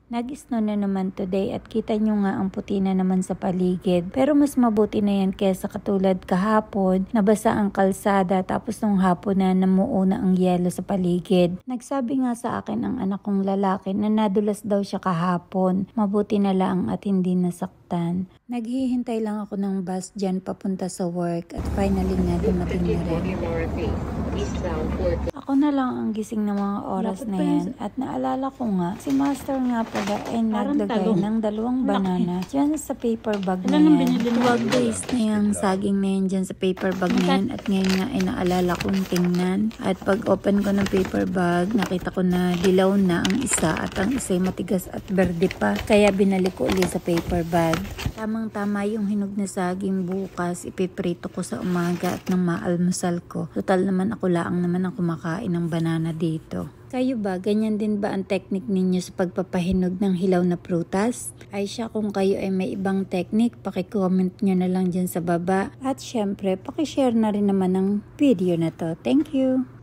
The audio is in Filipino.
Nag-snow na naman today at kita nyo nga ang puti na naman sa paligid. Pero mas mabuti na yan kesa katulad kahapon, nabasa ang kalsada tapos nung hapon na namuo na ang yelo sa paligid. Nagsabi nga sa akin ang anak kong lalaki na nadulas daw siya kahapon. Mabuti na lang at hindi nasaktan. Naghihintay lang ako ng bus dyan papunta sa work at finally nga dumating na rin. Ako na lang ang gising ng mga oras na yan at naalala ko nga, si Master nga pala ay naglagay ng 2 banana dyan sa paper bag na yan. 12 days na yung saging na yan dyan sa paper bag na yan at ngayon nga ay naalala kong tingnan. At pag open ko ng paper bag, nakita ko na dilaw na ang isa at ang isa ay matigas at berde pa. Kaya binalik ko ulit sa paper bag. Tamang-tama yung hinog na saging bukas, ipiprito ko sa umaga at nang maalmusal ko. Total naman ako laang naman ang kumakain ng banana dito. Kayo ba, ganyan din ba ang technique ninyo sa pagpapahinog ng hilaw na prutas? Ay siya, kung kayo ay may ibang technique, paki-comment nyo na lang dyan sa baba. At syempre, paki-share na rin naman ng video na to. Thank you!